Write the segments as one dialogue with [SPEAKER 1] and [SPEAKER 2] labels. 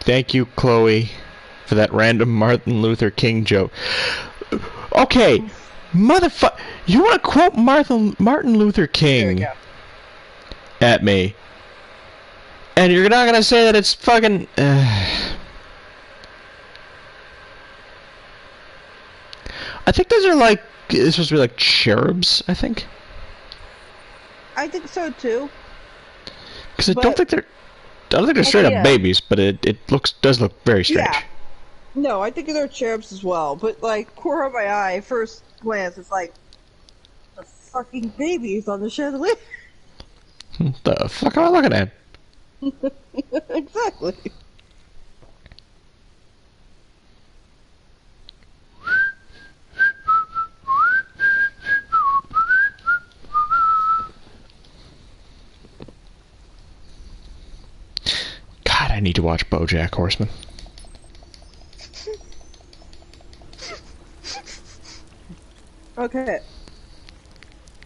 [SPEAKER 1] Thank you, Chloe, for that random Martin Luther King joke. Okay, motherfucker, you want to quote Martin Luther King at me, and you're not gonna say that it's fucking. I think those are like it's supposed to be like cherubs. I think.
[SPEAKER 2] I think so too.
[SPEAKER 1] Because I don't think they're straight up babies, but it does look very strange.
[SPEAKER 2] Yeah. No, I think they're cherubs as well. But like, corner of my eye, first glance, it's like the fucking babies on the chandelier.
[SPEAKER 1] The fuck am I looking at?
[SPEAKER 2] Exactly.
[SPEAKER 1] God, I need to watch BoJack Horseman.
[SPEAKER 2] Okay.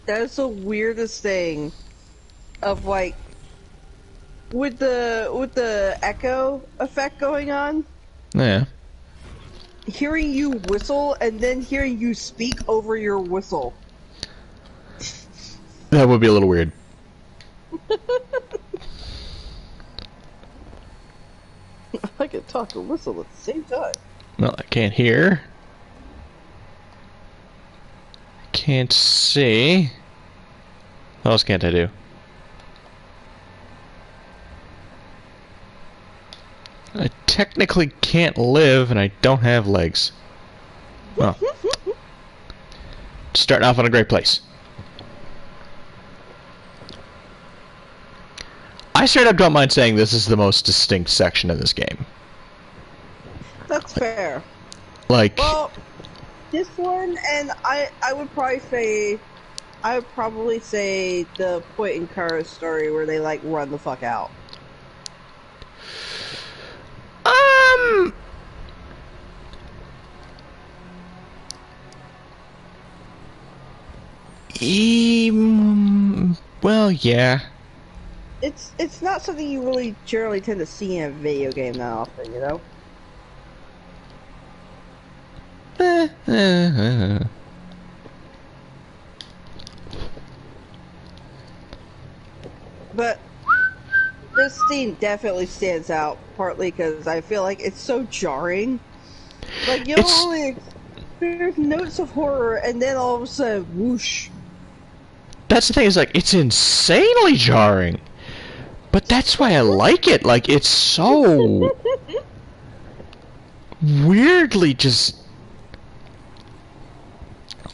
[SPEAKER 2] That's the weirdest thing of like with the echo effect going on.
[SPEAKER 1] Yeah.
[SPEAKER 2] Hearing you whistle and then hearing you speak over your whistle.
[SPEAKER 1] That would be a little weird.
[SPEAKER 2] I can talk and whistle at the same time.
[SPEAKER 1] Well, I can't hear. I can't see. What else can't I do? I technically can't live, and I don't have legs. Well, starting off on a great place. I straight up don't mind saying this is the most distinct section of this game.
[SPEAKER 2] That's fair.
[SPEAKER 1] Like,
[SPEAKER 2] well, this one, and I would probably say, the point in Kara's story where they like run the fuck out.
[SPEAKER 1] Well, yeah.
[SPEAKER 2] It's not something you really generally tend to see in a video game that often, you know? But this scene definitely stands out, partly because I feel like it's so jarring. Like, you know, there's notes of horror, and then all of a sudden, whoosh.
[SPEAKER 1] That's the thing, is like, it's insanely jarring. But that's why I like it. Like, it's so weirdly just...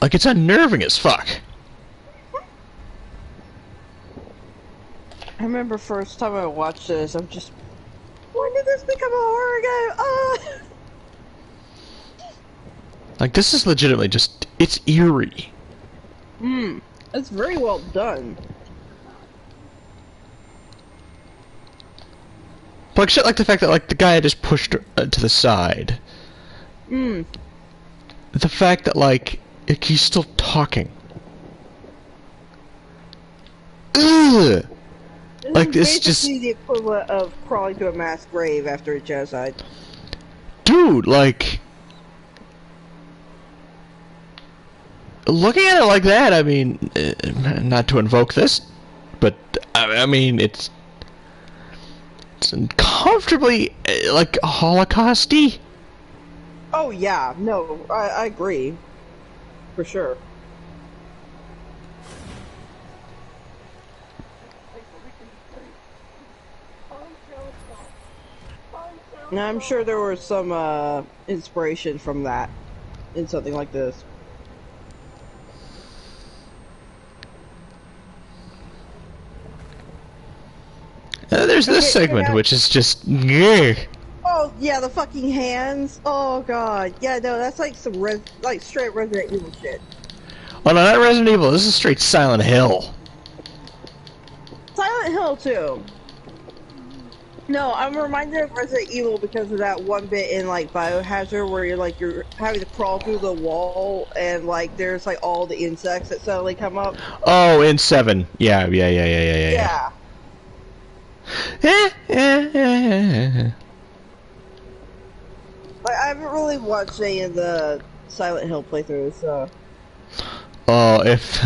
[SPEAKER 1] like, it's unnerving as fuck.
[SPEAKER 2] I remember first time I watched this, I'm just... when did this become a horror game?
[SPEAKER 1] Like, this is legitimately just... it's eerie.
[SPEAKER 2] It's very well done.
[SPEAKER 1] Like, shit like the fact that, like, the guy just pushed her to the side. The fact that, like, he's still talking. Ugh! Like, this just...
[SPEAKER 2] the equivalent of crawling to a mass grave after a genocide.
[SPEAKER 1] Dude, like... looking at it like that, I mean... not to invoke this, but, I mean, it's uncomfortably, like, Holocaust-y.
[SPEAKER 2] Oh, yeah. No, I agree. For sure. Now, I'm sure there was some inspiration from that in something like this.
[SPEAKER 1] There's this segment, which is just... yeah.
[SPEAKER 2] Oh, yeah, the fucking hands. Oh, God. Yeah, no, that's like some straight Resident Evil shit.
[SPEAKER 1] Oh, no, not Resident Evil. This is straight Silent Hill.
[SPEAKER 2] Silent Hill, too. No, I'm reminded of Resident Evil because of that one bit in, like, Biohazard where you're having to crawl through the wall and, like, there's, like, all the insects that suddenly come up.
[SPEAKER 1] Oh, in 7. Yeah.
[SPEAKER 2] Like, I haven't really watched any of the Silent Hill playthroughs, so.
[SPEAKER 1] Oh, if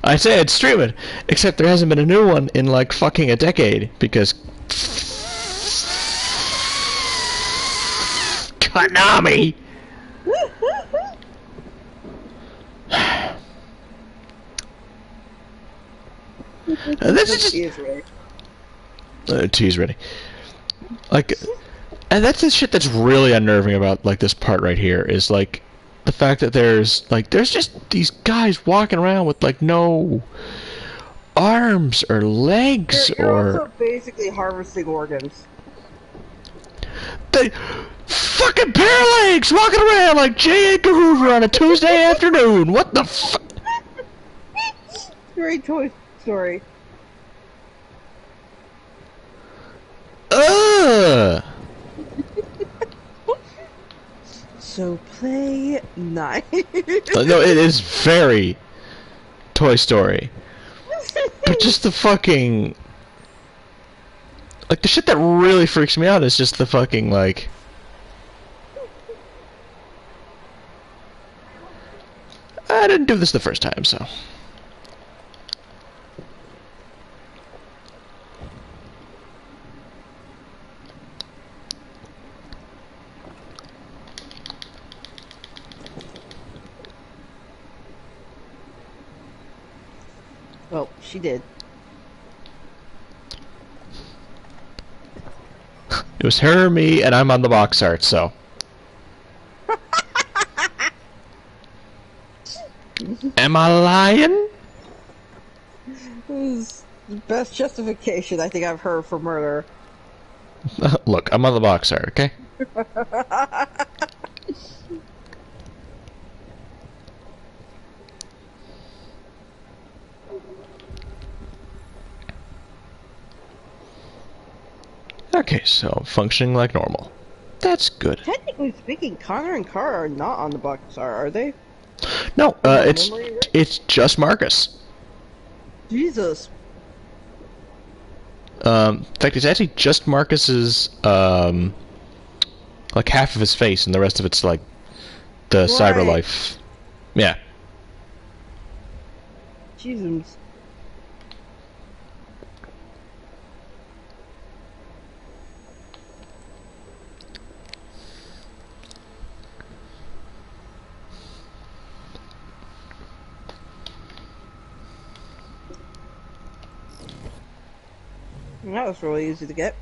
[SPEAKER 1] I say I'd stream it, except there hasn't been a new one in like fucking a decade because Konami. This is just tea's ready. Like, and that's the shit that's really unnerving about like this part right here is like the fact that there's just these guys walking around with like no arms or legs
[SPEAKER 2] you're also basically harvesting organs.
[SPEAKER 1] They fucking paralegs walking around like J. Edgar Hoover on a Tuesday afternoon. What the fuck?
[SPEAKER 2] Very Toy Story.
[SPEAKER 1] Ugh.
[SPEAKER 2] So play nice.
[SPEAKER 1] No, it is very Toy Story. But just the fucking... Like, the shit that really freaks me out is just the fucking, like... I didn't do this the first time, so...
[SPEAKER 2] Well, she did.
[SPEAKER 1] It was her, me, and I'm on the box art, so... Am I lying?
[SPEAKER 2] This is the best justification I think I've heard for murder.
[SPEAKER 1] Look, I'm on the box art, okay? Okay, so functioning like normal. That's good.
[SPEAKER 2] Technically speaking, Connor and Kara are not on the box art, are they?
[SPEAKER 1] No, it's just Marcus.
[SPEAKER 2] Jesus.
[SPEAKER 1] In fact, it's actually just Marcus's, like half of his face, and the rest of it's like the cyber life. Yeah.
[SPEAKER 2] Jesus. That was really easy to get.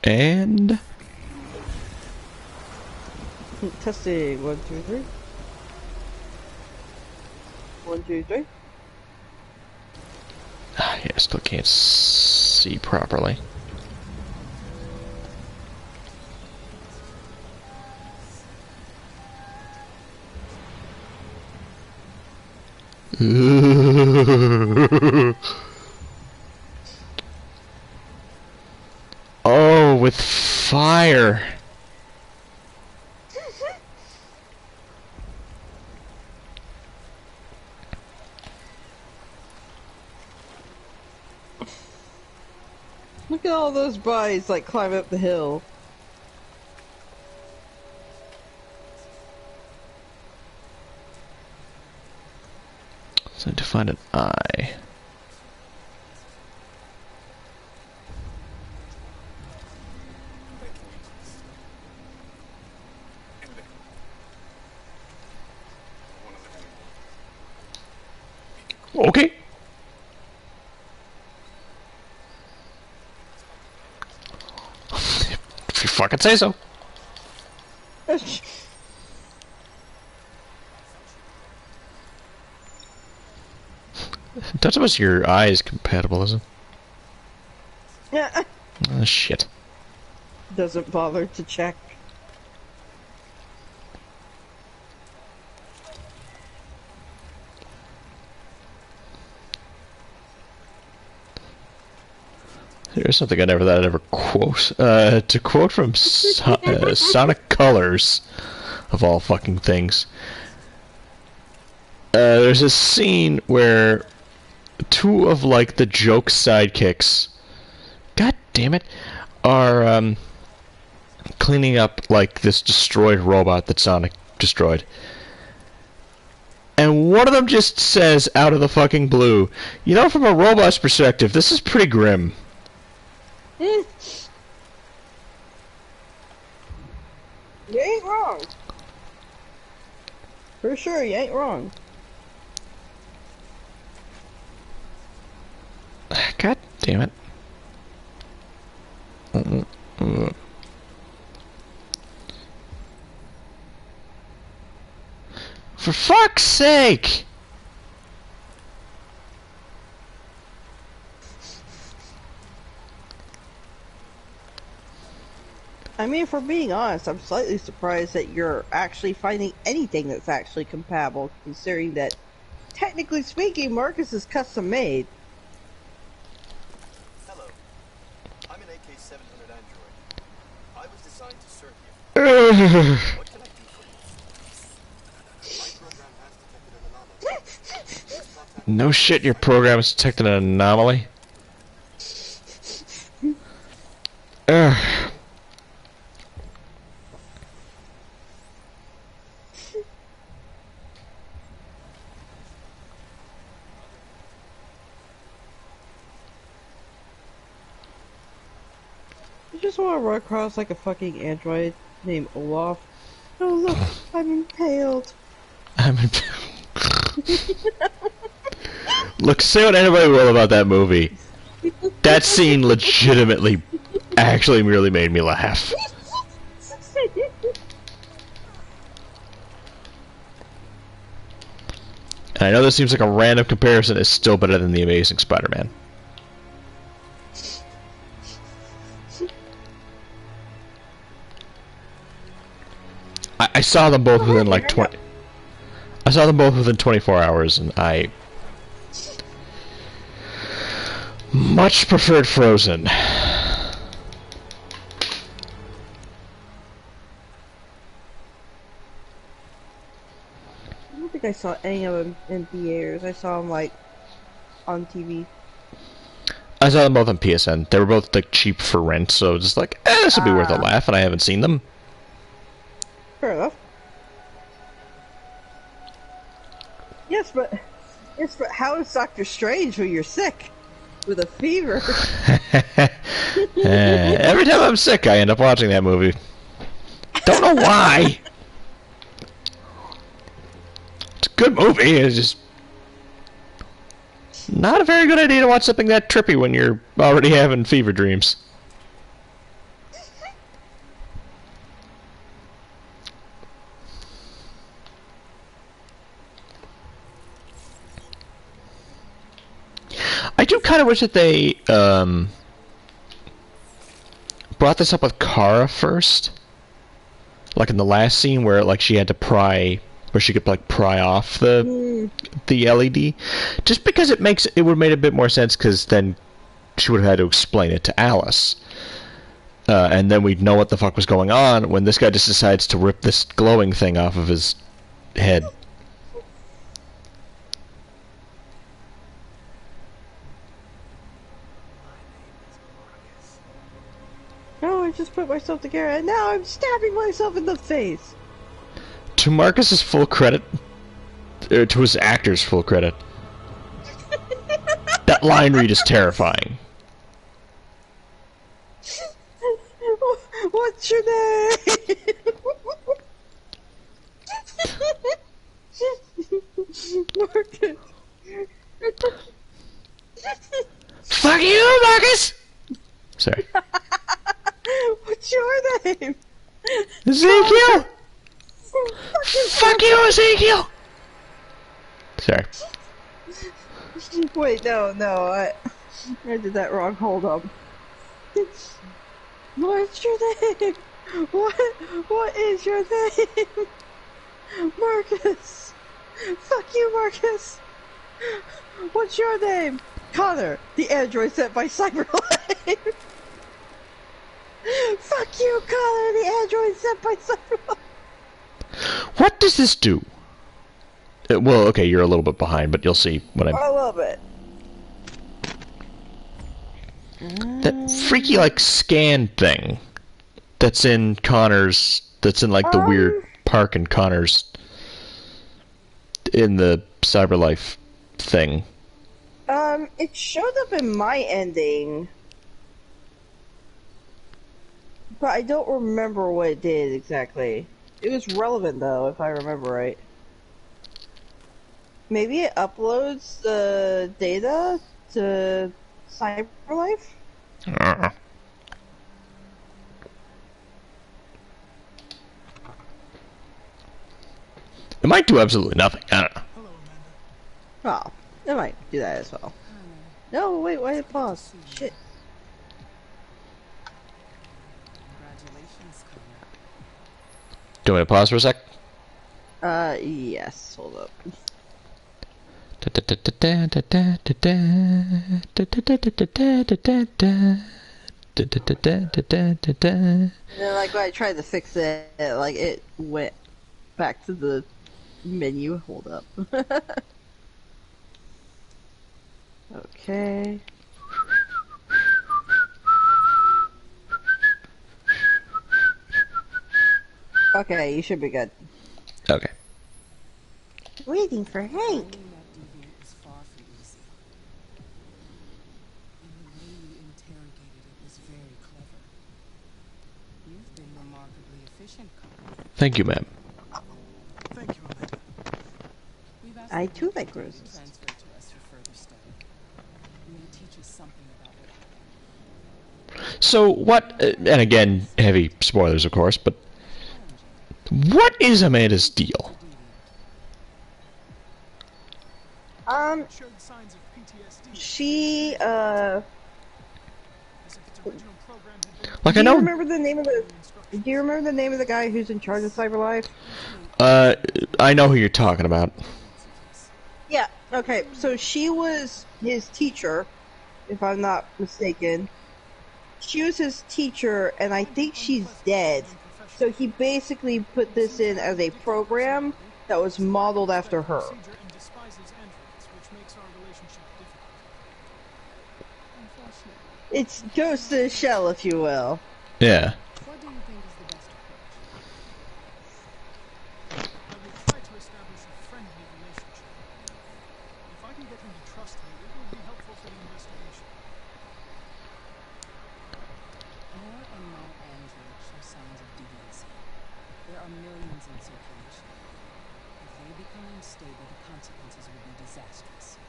[SPEAKER 1] And...
[SPEAKER 2] Testing. 1, 2, 3. 1, 2, 3.
[SPEAKER 1] Yeah, I still can't see properly. Oh, with fire.
[SPEAKER 2] Look at all those bodies like climbing up the hill.
[SPEAKER 1] So to find an eye. Okay. If you fucking say so. That's about your eyes compatible, isn't it?
[SPEAKER 2] Yeah.
[SPEAKER 1] Oh, shit.
[SPEAKER 2] Doesn't bother to check.
[SPEAKER 1] Here's something I'd ever quote. To quote from Sonic Colors, of all fucking things. there's a scene where two of like the joke sidekicks, god damn it, are cleaning up like this destroyed robot that Sonic destroyed. And one of them just says out of the fucking blue, you know, from a robot's perspective, this is pretty grim.
[SPEAKER 2] You ain't wrong. For sure, you ain't wrong.
[SPEAKER 1] God damn it. For fuck's sake!
[SPEAKER 2] I mean, for being honest, I'm slightly surprised that you're actually finding anything that's actually compatible, considering that, technically speaking, Marcus is custom made.
[SPEAKER 3] Hello. I'm an AK-700 android. I was designed to serve you. What can I do for you? My program has detected an anomaly.
[SPEAKER 1] No shit, your program has detected an anomaly? Ugh.
[SPEAKER 2] I just want to run across like a fucking android named Olaf. Oh look, I'm impaled.
[SPEAKER 1] Look, say what anybody will about that movie. That scene legitimately actually really made me laugh. And I know this seems like a random comparison, it's still better than The Amazing Spider-Man. I saw them both within like 20... I saw them both within 24 hours, and I much preferred Frozen.
[SPEAKER 2] I don't think I saw any of them in theaters. I saw them like on TV.
[SPEAKER 1] I saw them both on PSN. They were both like cheap for rent, so just like, this would be worth a laugh, and I haven't seen them.
[SPEAKER 2] Fair enough. Yes, but how is Doctor Strange when you're sick with a fever?
[SPEAKER 1] Every time I'm sick, I end up watching that movie. Don't know why. It's a good movie. It's just not a very good idea to watch something that trippy when you're already having fever dreams. I do kind of wish that they brought this up with Kara first, like in the last scene where like she had to pry, where she could like pry off the LED, just because it would have made a bit more sense, because then she would have had to explain it to Alice, and then we'd know what the fuck was going on when this guy just decides to rip this glowing thing off of his head.
[SPEAKER 2] No, I just put myself together and now I'm stabbing myself in the face.
[SPEAKER 1] To Marcus's full credit, to his actor's full credit, that line read is terrifying.
[SPEAKER 2] What's your name? Marcus.
[SPEAKER 1] Fuck you, Marcus! Sorry.
[SPEAKER 2] What's your name?
[SPEAKER 1] Ezekiel! Fuck you, Ezekiel! Sorry.
[SPEAKER 2] Wait, no, I did that wrong. Hold up. What's your name? What is your name? Marcus! Fuck you, Marcus! What's your name? Connor, the android sent by Cyberlife! Fuck you, Connor, the android sent by Cyberlife!
[SPEAKER 1] What does this do? Well, okay, you're a little bit behind, but you'll see when I...
[SPEAKER 2] A little bit.
[SPEAKER 1] That freaky, like, scan thing that's in Connor's... That's in, like, the weird park in Connor's... In the Cyberlife thing.
[SPEAKER 2] It showed up in my ending. But I don't remember what it did exactly. It was relevant, though, if I remember right. Maybe it uploads the data to Cyberlife?
[SPEAKER 1] It might do absolutely nothing. I don't know.
[SPEAKER 2] Oh, it might do that as well. No, wait, why did it pause? Shit.
[SPEAKER 1] Do you want me to pause for a sec?
[SPEAKER 2] Yes, hold up. And then, like, when I tried to fix it, like, it went back to the menu. Hold up. Okay. Okay, you should be good.
[SPEAKER 1] Okay.
[SPEAKER 2] Waiting for Hank.
[SPEAKER 1] Thank you, ma'am.
[SPEAKER 3] Thank you, Amanda.
[SPEAKER 2] I too like roses.
[SPEAKER 1] So, what... and again, heavy spoilers, of course, but... What is Amanda's deal?
[SPEAKER 3] Showed signs of PTSD.
[SPEAKER 2] She,
[SPEAKER 3] As if its original program had been
[SPEAKER 1] Like,
[SPEAKER 2] do
[SPEAKER 1] I
[SPEAKER 2] you
[SPEAKER 1] know...
[SPEAKER 2] remember the name of the... Do you remember the name of the guy who's in charge of Cyberlife?
[SPEAKER 1] I know who you're talking about.
[SPEAKER 2] Yeah, okay, so she was his teacher, if I'm not mistaken. She was his teacher, and I think she's dead. So he basically put this in as a program that was modeled after her.
[SPEAKER 3] procedure and despises androids, which makes our relationship difficult.
[SPEAKER 2] It's Ghost in the Shell, if you will.
[SPEAKER 1] Yeah.
[SPEAKER 4] What do you think is the best approach?
[SPEAKER 3] I will try to establish a friendly relationship. If I can get him to trust me, it will be helpful for the investigation.
[SPEAKER 4] More and more androids show signs of deviancy. There are millions in circulation. If they become unstable, the consequences will be disastrous.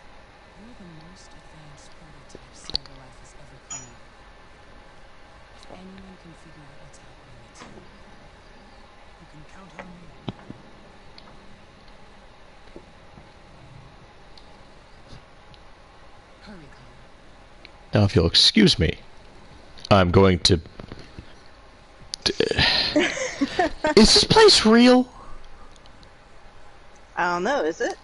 [SPEAKER 4] You're the most advanced prototype Cyberlife has ever created. If anyone can figure out what's happening, it's you.
[SPEAKER 3] You can count on me.
[SPEAKER 4] Hurry, Connor.
[SPEAKER 1] Now, if you'll excuse me, I'm going to... Is this place real?
[SPEAKER 2] I don't know, is it?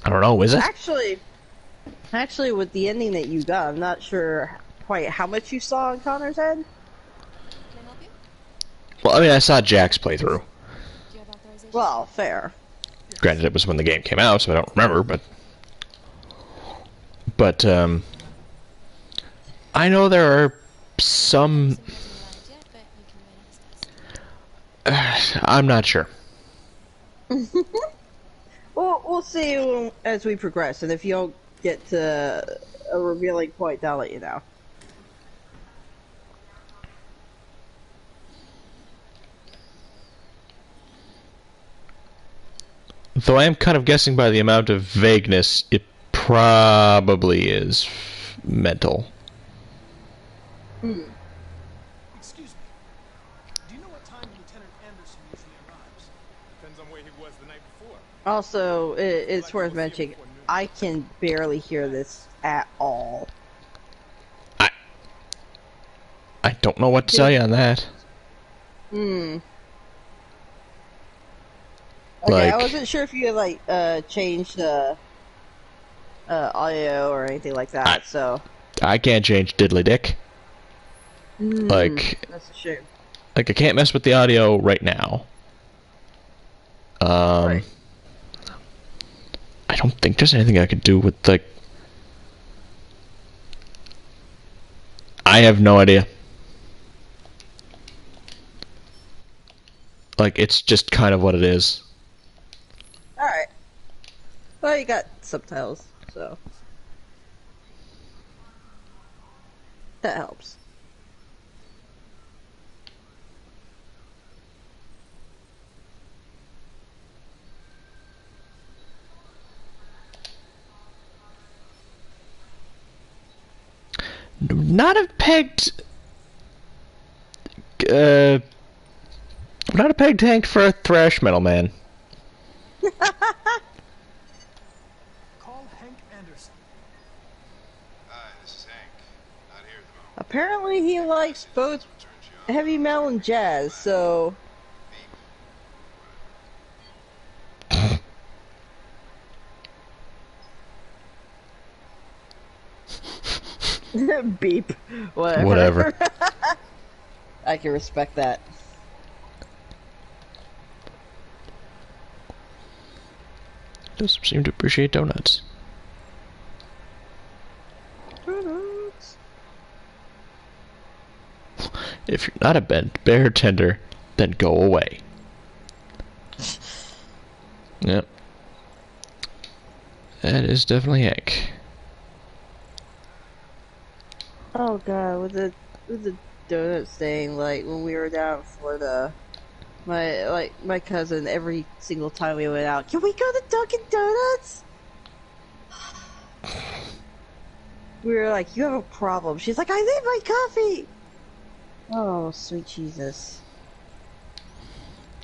[SPEAKER 1] I don't know, is it?
[SPEAKER 2] Actually, with the ending that you got, I'm not sure quite how much you saw in Connor's head.
[SPEAKER 4] Can I help you?
[SPEAKER 1] Well, I mean, I saw Jack's playthrough.
[SPEAKER 4] Do you have authorization?
[SPEAKER 2] Well, fair.
[SPEAKER 1] Granted, it was when the game came out, so I don't remember, but... But, I know there are some... I'm not sure.
[SPEAKER 2] Well, we'll see as we progress, and if you don't get to a revealing point, I'll let you know.
[SPEAKER 1] Though I am kind of guessing by the amount of vagueness, it probably is mental.
[SPEAKER 3] Excuse me. Do you know what time Lieutenant Anderson usually arrives? Depends on where he was the night before.
[SPEAKER 2] Also, it's worth mentioning, I can barely hear this at all.
[SPEAKER 1] I don't know what to tell you on that.
[SPEAKER 2] Okay, I
[SPEAKER 1] Like,
[SPEAKER 2] wasn't sure if you had, like, changed audio or anything like that, so...
[SPEAKER 1] I can't change diddly dick. Like,
[SPEAKER 2] That's a shame.
[SPEAKER 1] Like, I can't mess with the audio right now.
[SPEAKER 2] Right.
[SPEAKER 1] I don't think there's anything I could do with, like... I have no idea. Like, it's just kind of what it is.
[SPEAKER 2] Alright. Well, you got subtitles, so... that helps.
[SPEAKER 1] Not have pegged... not a peg tank for a thrash metal man.
[SPEAKER 3] Call Hank Anderson.
[SPEAKER 5] Hi, this is Hank. Not here at the moment.
[SPEAKER 2] Apparently he likes both heavy metal and jazz, so... Beep.
[SPEAKER 1] Whatever.
[SPEAKER 2] I can respect that.
[SPEAKER 1] Does seem to appreciate donuts.
[SPEAKER 2] Donuts.
[SPEAKER 1] If you're not a bear tender, then go away. Yep. That is definitely Hank.
[SPEAKER 2] Oh god, with the donut thing, like when we were down in Florida, my cousin, every single time we went out, can we go to Dunkin' Donuts? We were like, you have a problem. She's like, I need my coffee. Oh, sweet Jesus.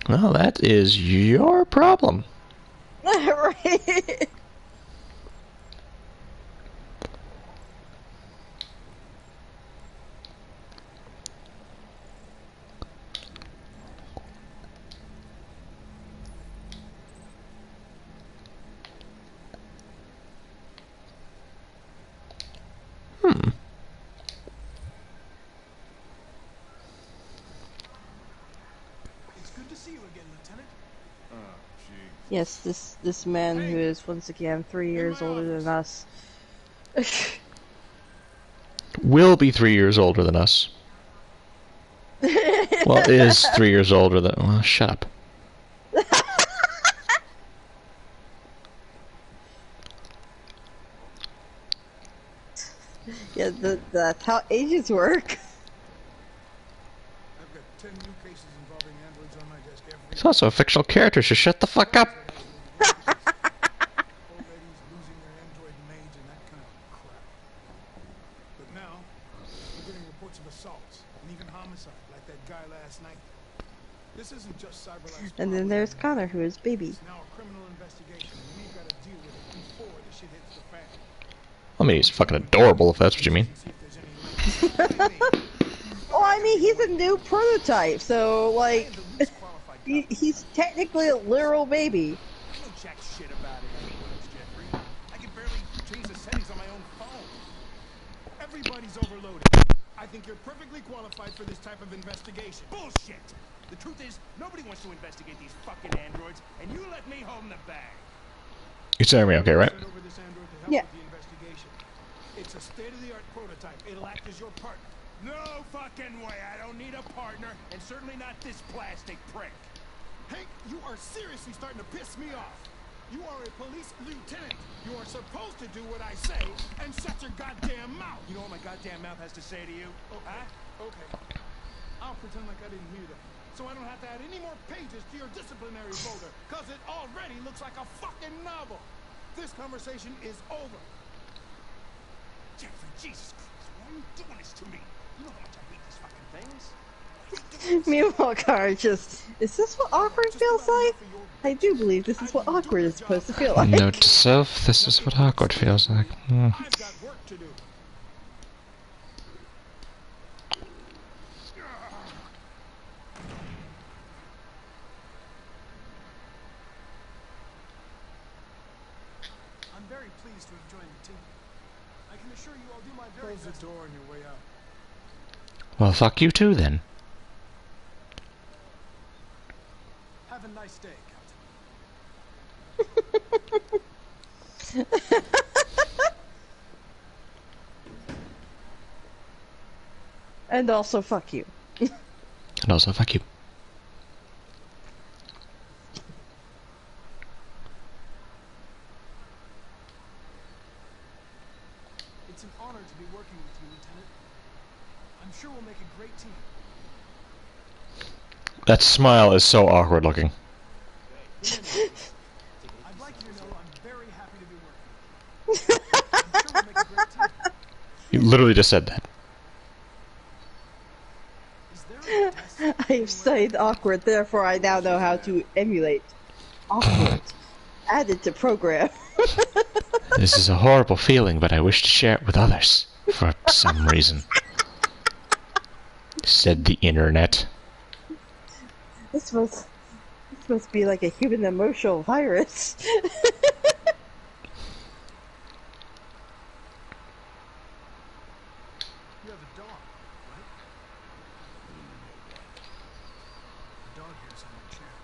[SPEAKER 1] Well, that is your problem.
[SPEAKER 2] Right.
[SPEAKER 3] It's good to see you again, Lieutenant.
[SPEAKER 5] Oh, gee.
[SPEAKER 2] Yes, this man who is once again 3 years older than us.
[SPEAKER 1] Will be 3 years older than us. Well, is 3 years older than... Well, shut up.
[SPEAKER 2] Yeah, that's how ages work.
[SPEAKER 3] I've got 10 new cases involving androids on my desk every
[SPEAKER 1] He's also a fictional character, so shut the fuck up.
[SPEAKER 3] old ladies losing their android maids and that kind of crap. But now, we're getting reports of assaults and even homicide, like that guy last night. This isn't just cyberlife's
[SPEAKER 2] And then
[SPEAKER 3] problem
[SPEAKER 2] there's
[SPEAKER 3] anymore.
[SPEAKER 2] Connor, who is baby.
[SPEAKER 3] It's now a criminal investigation, and we've got to deal with it before the shit hits the fan.
[SPEAKER 1] I mean, he's fucking adorable, if that's what you mean.
[SPEAKER 3] See if there's any link.
[SPEAKER 2] Oh, I mean, he's a new prototype, so, like, he's technically a literal baby.
[SPEAKER 3] I know jack shit about it, Jeffrey. I can barely change the settings on my own phone. Everybody's overloaded. I think you're perfectly qualified for this type of investigation. Bullshit! The truth is, nobody wants to investigate these fucking androids, and you let me hold the bag.
[SPEAKER 1] You're telling me, okay, right?
[SPEAKER 3] Send over this android to help
[SPEAKER 2] Yeah.
[SPEAKER 3] with the investigation. It's a state-of-the-art prototype. It'll act as your partner. No fucking way! I don't need a partner, and certainly not this plastic prick. Hank, you are seriously starting to piss me off. You are a police lieutenant. You are supposed to do what I say and shut your goddamn mouth. You know what my goddamn mouth has to say to you? Huh? Okay. I'll pretend like I didn't hear that. So I don't have to add any more pages to your disciplinary folder, cause it already looks like a fucking novel. This conversation is over. Jeffrey, Jesus Christ, why are you doing this to me? You know how much I hate these fucking things.
[SPEAKER 2] Meanwhile, Connor just, is this what awkward feels like? I do believe this is what awkward is supposed to feel like.
[SPEAKER 1] Note to self, this is what awkward feels like.
[SPEAKER 3] I've got work to do. I'm very pleased to have joined the team. I can assure you I'll do my very best. Close the door on your way out.
[SPEAKER 1] Well, fuck you too, then.
[SPEAKER 3] have a nice day, Captain.
[SPEAKER 2] And also, fuck you.
[SPEAKER 1] And also, fuck you.
[SPEAKER 3] It's an honor to be working with you, Lieutenant. I'm sure we'll make a great team.
[SPEAKER 1] That smile is so awkward looking.
[SPEAKER 3] I'd like you to know I'm very happy to be working with you. I'm sure we'll make a great team.
[SPEAKER 1] You literally just said that.
[SPEAKER 3] Is there a test
[SPEAKER 2] I've studied awkward, therefore I now know how to emulate awkward. Added to program.
[SPEAKER 1] This is a horrible feeling, but I wish to share it with others. For some reason. Said the internet.
[SPEAKER 2] This must be like a human emotional virus.
[SPEAKER 3] You have a dog, right? The dog here's on your chair.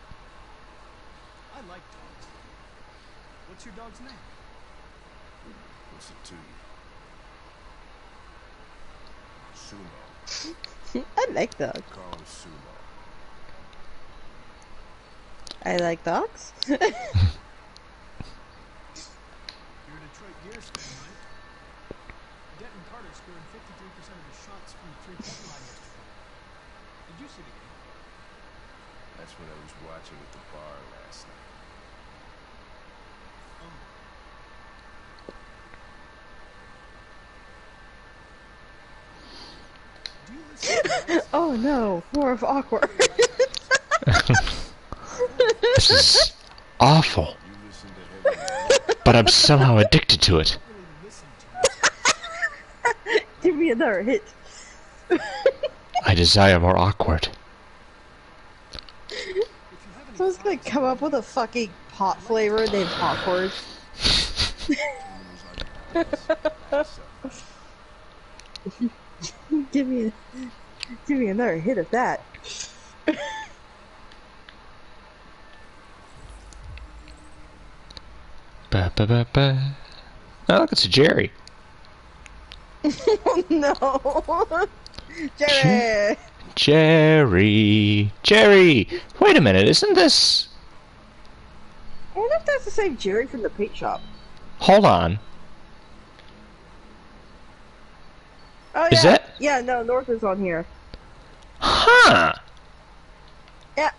[SPEAKER 3] I like dogs. What's your dog's name? What's it to you? Sumo.
[SPEAKER 2] I like dogs.
[SPEAKER 3] Call it Sumo.
[SPEAKER 2] I like dogs.
[SPEAKER 3] You're a Detroit Gears fan, right? Denton Carter scored 53% of his shots from the three-point line yesterday. Did you see the game? That's what I was watching at the bar last night. Do you listen to us?
[SPEAKER 2] Oh no, more of awkward.
[SPEAKER 1] This is awful.
[SPEAKER 3] You listen to everyone.
[SPEAKER 1] But I'm somehow addicted to it.
[SPEAKER 3] Really listen to us.
[SPEAKER 2] Give me another hit.
[SPEAKER 1] I desire more awkward.
[SPEAKER 3] If you have any
[SPEAKER 2] Someone's gonna come up with a fucking pot flavor named awkward. Give me another hit of that.
[SPEAKER 1] Ba ba ba ba. Oh, look, it's a Jerry.
[SPEAKER 2] No. Jerry!
[SPEAKER 1] Jerry! Wait a minute, isn't this...
[SPEAKER 2] I wonder if that's the same Jerry from the paint shop.
[SPEAKER 1] Hold on.
[SPEAKER 2] Oh yeah.
[SPEAKER 1] Is that-
[SPEAKER 2] Yeah, no, North is on here.
[SPEAKER 1] Huh!
[SPEAKER 2] Yeah.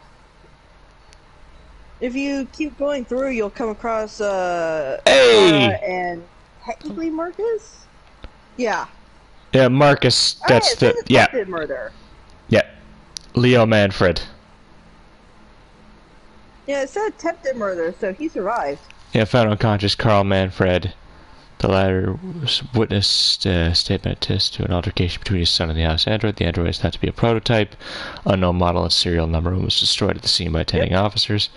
[SPEAKER 2] If you keep going through, you'll come across, Laura
[SPEAKER 1] Hey!
[SPEAKER 2] and technically Marcus? Yeah.
[SPEAKER 1] Yeah, Marcus, that's
[SPEAKER 2] Oh, yeah,
[SPEAKER 1] the...
[SPEAKER 2] it's
[SPEAKER 1] Yeah,
[SPEAKER 2] attempted murder.
[SPEAKER 1] yeah. Leo Manfred.
[SPEAKER 2] Yeah, it said attempted murder, so he survived.
[SPEAKER 1] Yeah, found unconscious Carl Manfred. The latter was witnessed a statement attest to an altercation between his son and the house android. The android is thought to be a prototype. Unknown model and serial number was destroyed at the scene by attending officers.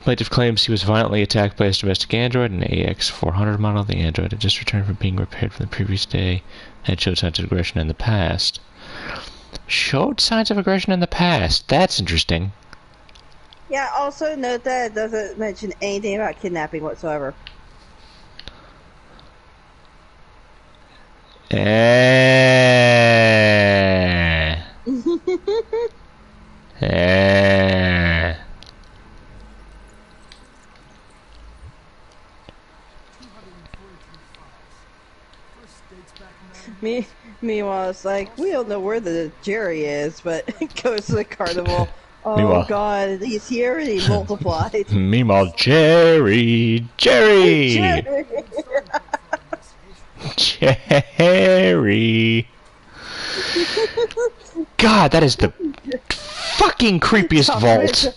[SPEAKER 1] Plaintiff claims he was violently attacked by his domestic android, an AX400 model. The android had just returned from being repaired from the previous day and had showed signs of aggression in the past. Showed signs of aggression in the past. That's interesting.
[SPEAKER 2] Yeah, also note that it doesn't mention anything about kidnapping whatsoever. Meanwhile, it's like, we don't know where the Jerry is, but goes to the carnival. Oh
[SPEAKER 1] Meanwhile.
[SPEAKER 2] god, he's here and he multiplied.
[SPEAKER 1] Meanwhile, Jerry!
[SPEAKER 2] Jerry!
[SPEAKER 1] Jerry! God, that is the fucking creepiest vault.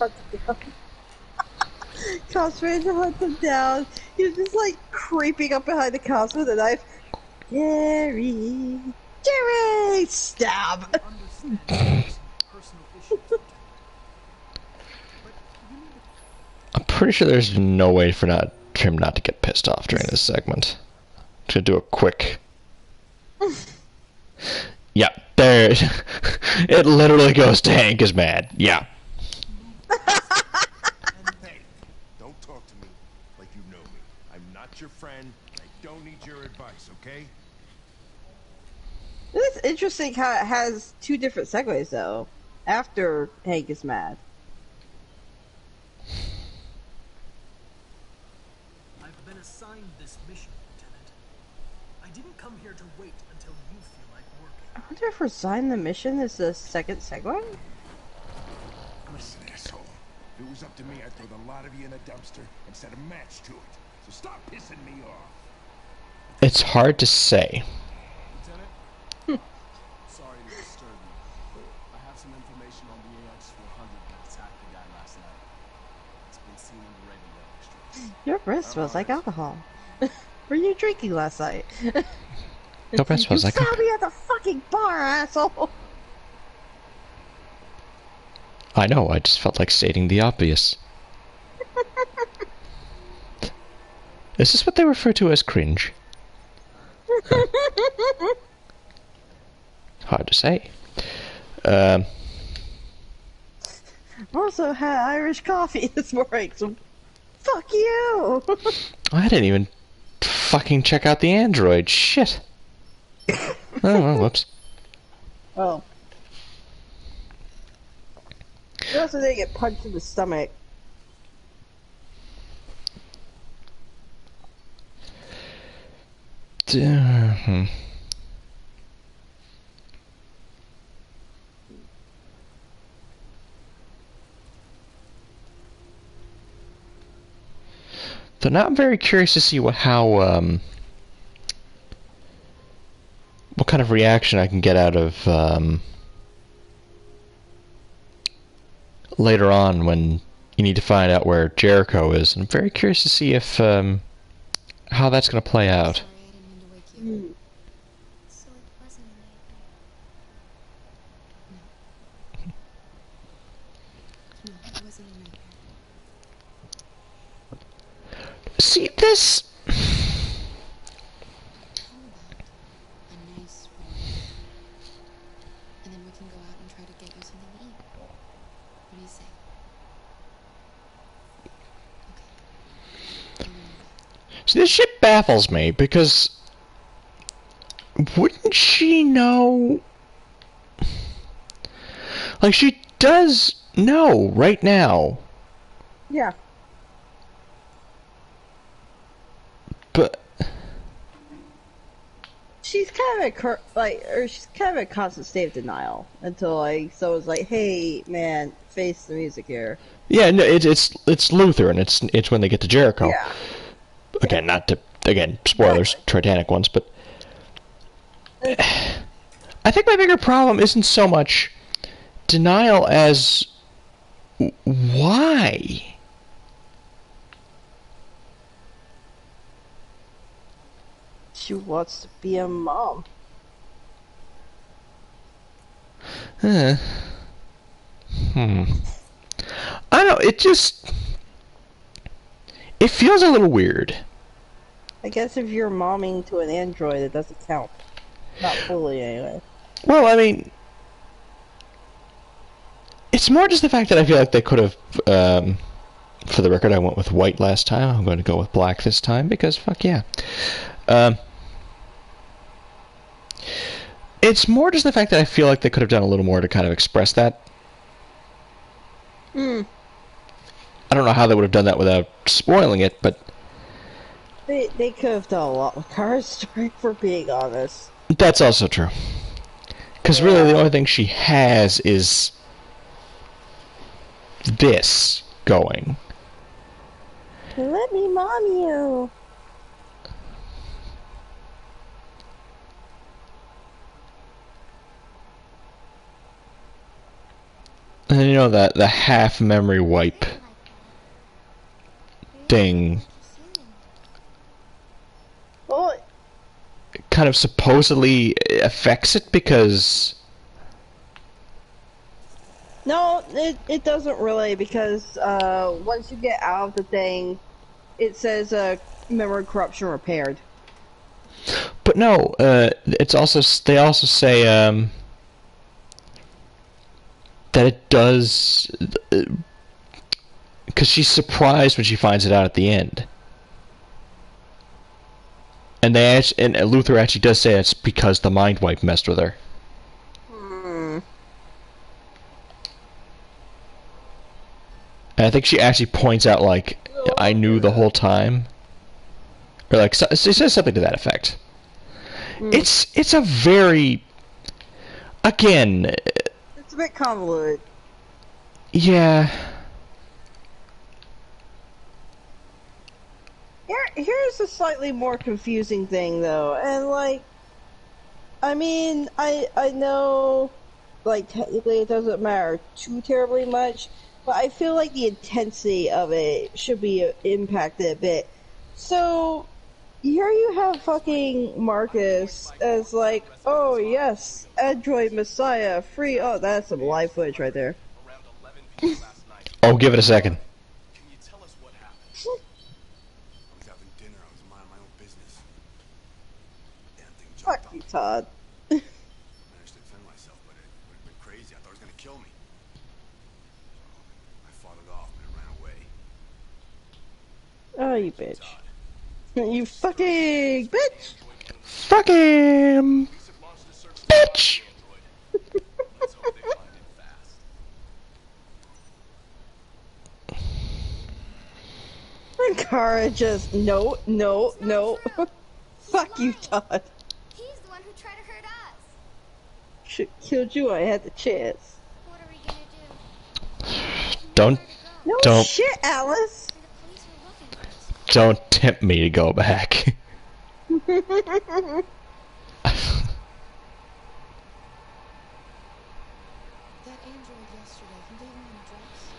[SPEAKER 2] Cops ready to hunt them down. He's just like creeping up behind the cops with a knife. Jerry! Jerry! Stab!
[SPEAKER 1] I'm pretty sure there's no way for him not to get pissed off during this segment. To do a quick... Yeah, there... It literally goes to Hank is mad. Yeah.
[SPEAKER 6] your friend. I don't need your advice, okay?
[SPEAKER 2] It's interesting how it has two different segues though. After Hank is mad.
[SPEAKER 7] I've been assigned this mission, Lieutenant. I didn't come here to wait until you feel like working.
[SPEAKER 2] I wonder if resign the mission is the second segue?
[SPEAKER 6] Listen, asshole. If it was up to me, I'd throw the lot of you in a dumpster and set a match to it. So stop pissing me off.
[SPEAKER 1] It's hard to say.
[SPEAKER 7] Lieutenant? Sorry to disturb you. I have some information on the AX-400 that attacked the guy last night. It's been seen in the Raven district.
[SPEAKER 2] Your breath smells like alcohol. Were you drinking last night?
[SPEAKER 1] Your breath smells like
[SPEAKER 2] You saw me at the fucking bar, asshole!
[SPEAKER 1] I know, I just felt like stating the obvious. Is this what they refer to as cringe? Hard to say.
[SPEAKER 2] Also had Irish coffee this morning, so fuck you!
[SPEAKER 1] I didn't even fucking check out the Android. Shit. Oh, well, whoops.
[SPEAKER 2] Oh. You also didn't get punched in the stomach.
[SPEAKER 1] So now I'm very curious to see what kind of reaction I can get out of later on when you need to find out where Jericho is. I'm very curious to see if how that's going to play out.
[SPEAKER 8] Sorry, I didn't mean to wake you. So it wasn't a nightmare. No. No, it wasn't a nightmare.
[SPEAKER 1] See this.
[SPEAKER 8] How about a nice romance? And then we can go out and try to get you something to eat. What do you say? Okay.
[SPEAKER 1] See, this shit baffles me because wouldn't she know? Like, she does know right now.
[SPEAKER 2] Yeah.
[SPEAKER 1] But
[SPEAKER 2] She's kind of she's kind of in a constant state of denial until like someone's like, "Hey, man, face the music here."
[SPEAKER 1] yeah, no, it's Luther, and it's when they get to Jericho.
[SPEAKER 2] Yeah.
[SPEAKER 1] Again, not to spoilers, Titanic ones, but I think my bigger problem isn't so much denial as why.
[SPEAKER 2] She wants to be a mom.
[SPEAKER 1] I don't know, it feels a little weird.
[SPEAKER 2] I guess if you're momming to an android, it doesn't count. Not fully, anyway.
[SPEAKER 1] Well, I mean, it's more just the fact that I feel like they could have, for the record, I went with white last time. I'm going to go with black this time because fuck yeah. It's more just the fact that I feel like they could have done a little more to kind of express that. I don't know how they would have done that without spoiling it, but
[SPEAKER 2] They could have done a lot with Kara's story, for being honest.
[SPEAKER 1] that's also true. Because really the only thing she has is this going.
[SPEAKER 2] Let me mom you.
[SPEAKER 1] And you know that the half memory wipe thing
[SPEAKER 2] Well,
[SPEAKER 1] kind of supposedly affects it because
[SPEAKER 2] no, it doesn't really, because once you get out of the thing, it says memory corruption repaired.
[SPEAKER 1] but no, it's also they also say that it does because she's surprised when she finds it out at the end. And and Luther actually does say it's because the mind wipe messed with her. And I think she actually points out, like, I knew the whole time. Or, like, she says something to that effect. It's a very... Again...
[SPEAKER 2] It's a bit convoluted.
[SPEAKER 1] Yeah.
[SPEAKER 2] Here's a slightly more confusing thing, though. And, like... I mean, I know... Like, technically it doesn't matter too terribly much, but I feel like the intensity of it should be impacted a bit. So, here you have fucking Marcus as like, oh yes, Android Messiah, free. Oh, that's some live footage right there.
[SPEAKER 3] Around 11 p.m. last night.
[SPEAKER 1] Oh, give it a second.
[SPEAKER 3] Can you tell us what happened?
[SPEAKER 6] I was having dinner. I was minding my own business. Damn thing jumped
[SPEAKER 2] Fuck
[SPEAKER 6] on
[SPEAKER 2] you,
[SPEAKER 6] me.
[SPEAKER 2] Todd.
[SPEAKER 6] I managed to defend myself, but it would have been crazy. I thought it was gonna kill me. I fought it off, but it ran away.
[SPEAKER 2] Oh, you bitch. You fucking bitch!
[SPEAKER 1] Fuck him! Bitch!
[SPEAKER 3] Let's hope they find it fast.
[SPEAKER 2] And Kara just, no. Fuck you, Todd.
[SPEAKER 8] He's the one who tried to hurt us.
[SPEAKER 2] Should killed you, I had the chance.
[SPEAKER 8] What are we gonna do?
[SPEAKER 1] Don't
[SPEAKER 2] No shit, Alice!
[SPEAKER 8] The police were looking for us.
[SPEAKER 1] don't tempt me to go back.
[SPEAKER 8] That android yesterday, he gave me an address.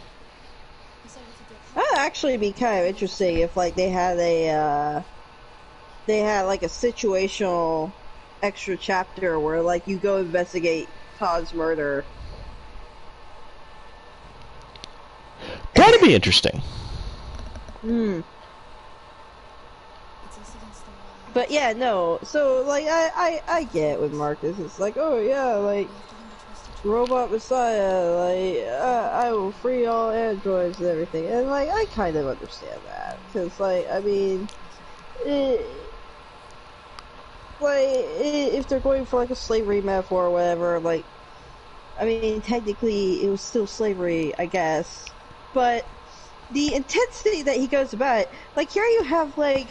[SPEAKER 8] He said we could get help.
[SPEAKER 2] That'd actually be kind of interesting if, like, they had like a situational extra chapter where, like, you go investigate Todd's murder.
[SPEAKER 1] That'd be interesting.
[SPEAKER 2] Hmm.
[SPEAKER 8] It's us against the wall.
[SPEAKER 2] But yeah, no. So, like, I get with Marcus. It's like, oh yeah, like,
[SPEAKER 8] We have to learn to trust each other.
[SPEAKER 2] Robot Messiah, like, I will free all androids and everything. And, like, I kind of understand that. Because, like, I mean, if they're going for, like, a slavery metaphor or whatever, like, I mean, technically, it was still slavery, I guess. But the intensity that he goes about it, like, here you have, like,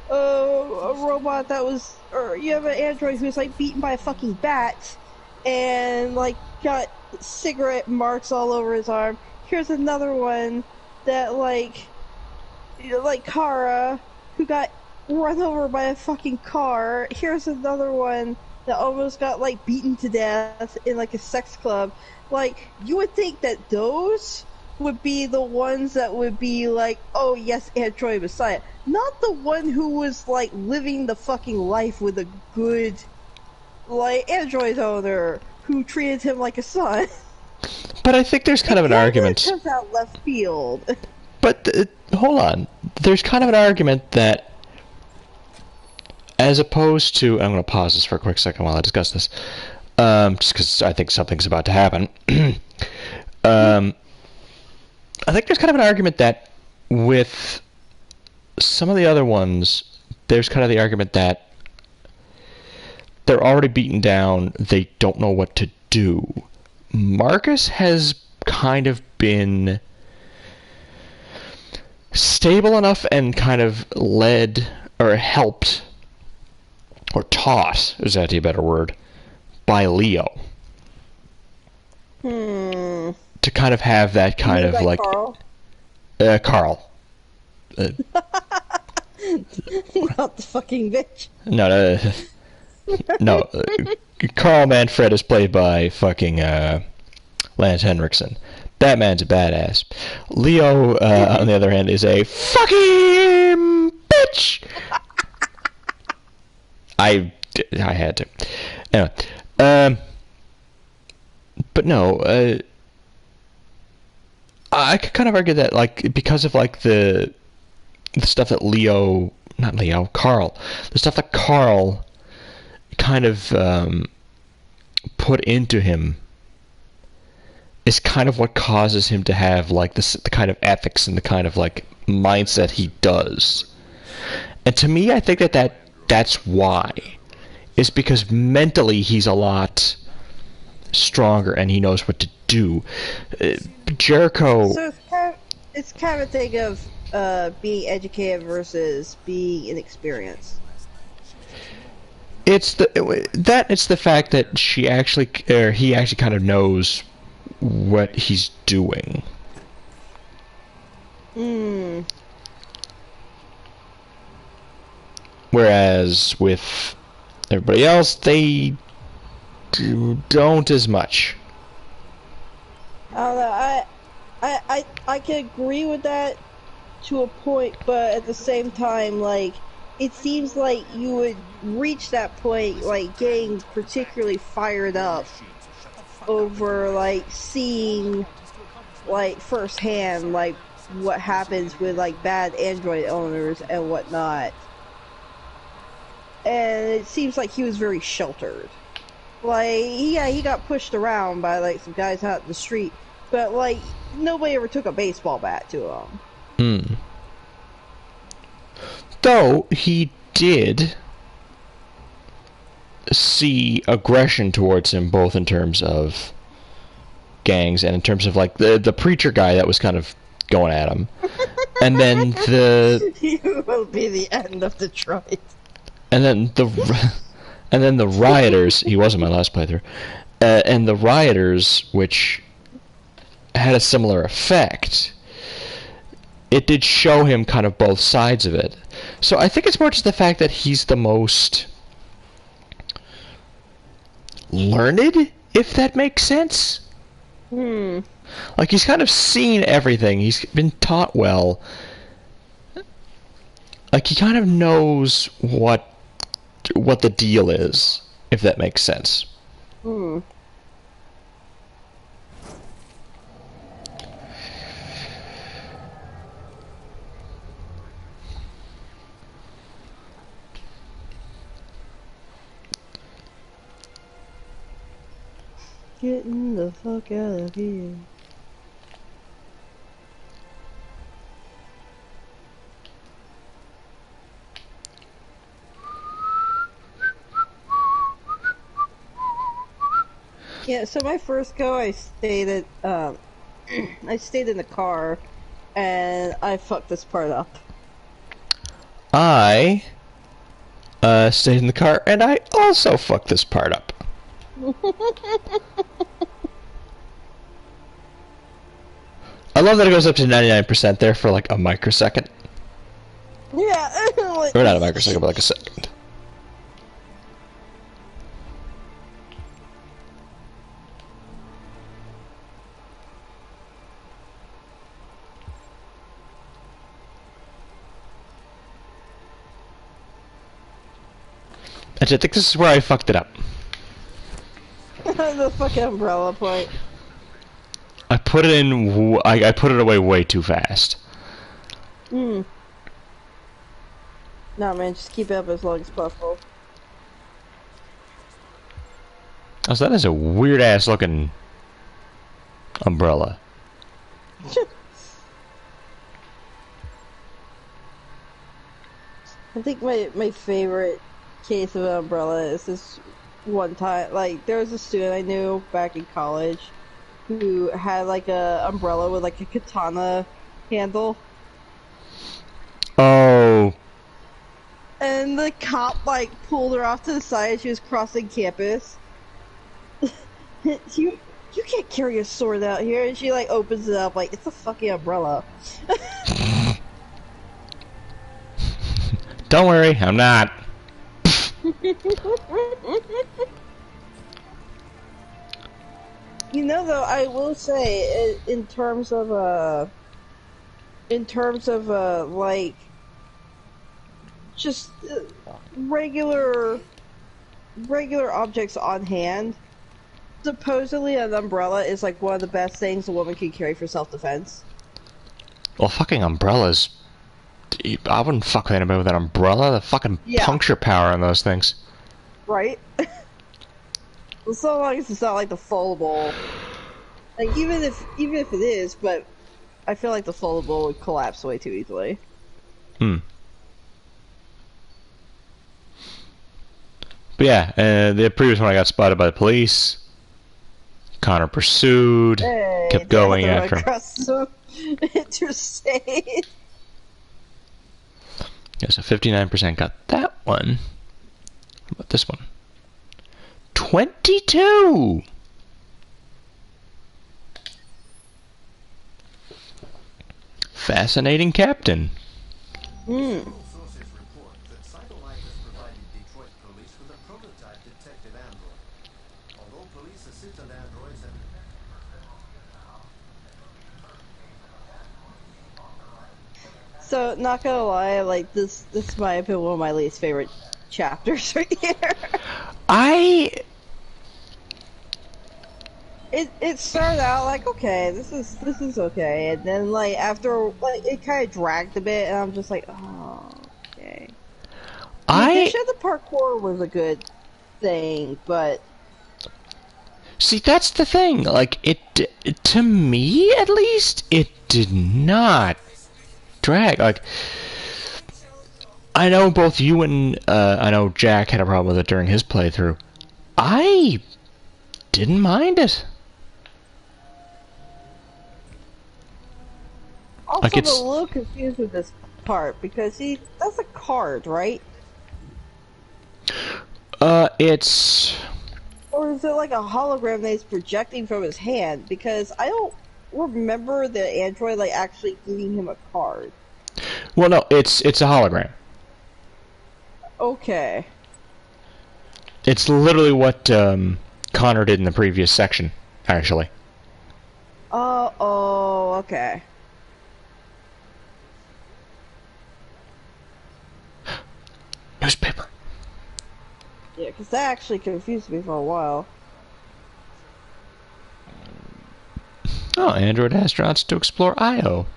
[SPEAKER 2] a robot that was, or you have an android who's, like, beaten by a fucking bat, and, like, got cigarette marks all over his arm. Here's another one that, like Kara, who got run over by a fucking car. Here's another one that almost got, like, beaten to death in, like, a sex club. Like, you would think that those would be the ones that would be like, oh yes, Android Messiah. Not the one who was, like, living the fucking life with a good, like, android owner who treated him like a son.
[SPEAKER 1] But I think there's kind of an argument.
[SPEAKER 2] Comes out left field.
[SPEAKER 1] But hold on. There's kind of an argument that, as opposed to, I'm going to pause this for a quick second while I discuss this, just because I think something's about to happen. I think there's kind of an argument that with some of the other ones, there's kind of the argument that they're already beaten down, they don't know what to do. Marcus has kind of been stable enough and kind of led, or helped, or taught, is that a better word, by Leo. To kind of have that kind of, like...
[SPEAKER 2] Carl?
[SPEAKER 1] Carl.
[SPEAKER 2] Not the fucking bitch.
[SPEAKER 1] No, Carl Manfred is played by fucking Lance Henriksen. That man's a badass. Leo, on the other hand, is a fucking bitch. I had to. Anyway, but no, I could kind of argue that, like, because of, like, the stuff that Carl, the stuff that Carl kind of put into him is kind of what causes him to have, like, the kind of ethics and the kind of, like, mindset he does. And to me, I think that that's why. It's because mentally he's a lot stronger and he knows what to do. Jericho.
[SPEAKER 2] So it's kind of a thing of being educated versus being inexperienced.
[SPEAKER 1] It's the fact that he actually kind of knows what he's doing.
[SPEAKER 2] Hmm.
[SPEAKER 1] Whereas with everybody else, they don't as much.
[SPEAKER 2] I don't know. I can agree with that to a point, but at the same time, like, it seems like you would reach that point, like, getting particularly fired up over, like, seeing, like, firsthand, like, what happens with, like, bad Android owners and whatnot. And it seems like he was very sheltered. Like, yeah, he got pushed around by, like, some guys out in the street, but, like, nobody ever took a baseball bat to him.
[SPEAKER 1] Though he did see aggression towards him, both in terms of gangs and in terms of, like, the preacher guy that was kind of going at him. And then
[SPEAKER 2] You will be the end of Detroit.
[SPEAKER 1] And then the rioters. He wasn't my last playthrough. And the rioters, which had a similar effect. It did show him kind of both sides of it. So I think it's more just the fact that he's the most learned, if that makes sense. Like, he's kind of seen everything. He's been taught well. Like, he kind of knows what the deal is, if that makes sense.
[SPEAKER 2] Getting the fuck out of here. Yeah, so my first go, I stayed at, I stayed in the car, and I fucked this part up.
[SPEAKER 1] I stayed in the car, and I also fucked this part up. I love that it goes up to 99% there for like a microsecond.
[SPEAKER 2] Yeah.
[SPEAKER 1] Or not a microsecond, but like a second. Actually, I think this is where I fucked it up.
[SPEAKER 2] The fucking umbrella point.
[SPEAKER 1] I put it in. I put it away way too fast.
[SPEAKER 2] No, man, just keep it up as long as possible.
[SPEAKER 1] Oh, so that is a weird ass looking umbrella.
[SPEAKER 2] I think my favorite case of an umbrella is this one time. Like, there was a student I knew back in college who had like a umbrella with like a katana handle.
[SPEAKER 1] Oh.
[SPEAKER 2] And the cop like pulled her off to the side as she was crossing campus. you can't carry a sword out here, and she like opens it up like it's a fucking umbrella.
[SPEAKER 1] Don't worry, I'm not.
[SPEAKER 2] You know, though, I will say, in terms of like, just regular objects on hand, supposedly an umbrella is like one of the best things a woman can carry for self-defense.
[SPEAKER 1] Well, fucking umbrellas. I wouldn't fuck with anybody with an umbrella. The fucking puncture power on those things.
[SPEAKER 2] Right? Well, so long as it's not like the foldable. Like, even if it is, but I feel like the foldable would collapse way too easily.
[SPEAKER 1] But yeah, the previous one I got spotted by the police. Connor pursued,
[SPEAKER 2] Hey,
[SPEAKER 1] kept going after him.
[SPEAKER 2] across the interstate.
[SPEAKER 1] Yeah, so 59% got that one. What about this one? 22! Fascinating captain.
[SPEAKER 2] Hmm.
[SPEAKER 3] Sources report that Cyberlife has provided Detroit police with a prototype detective android. Although police assistant androids have...
[SPEAKER 2] So, not gonna lie, like this might have been one of my least favorite chapters right here. It started out like, okay, this is okay, and then like after like it kind of dragged a bit, and I'm just like, oh, okay. I mean, sure, the parkour was a good thing, but
[SPEAKER 1] see, that's the thing. Like to me at least, it did not drag. Like, I know both you and I know Jack had a problem with it during his playthrough. I didn't mind it.
[SPEAKER 2] also
[SPEAKER 1] Like,
[SPEAKER 2] I'm a little confused with this part because that's a card, right?
[SPEAKER 1] It's...
[SPEAKER 2] Or is it like a hologram that he's projecting from his hand? Because I don't remember the android like actually giving him a card.
[SPEAKER 1] Well, no, it's a hologram.
[SPEAKER 2] Okay.
[SPEAKER 1] It's literally what Connor did in the previous section, actually.
[SPEAKER 2] Oh, okay.
[SPEAKER 1] Newspaper.
[SPEAKER 2] Yeah, because that actually confused me for a while.
[SPEAKER 1] Oh, Android astronauts to explore Io.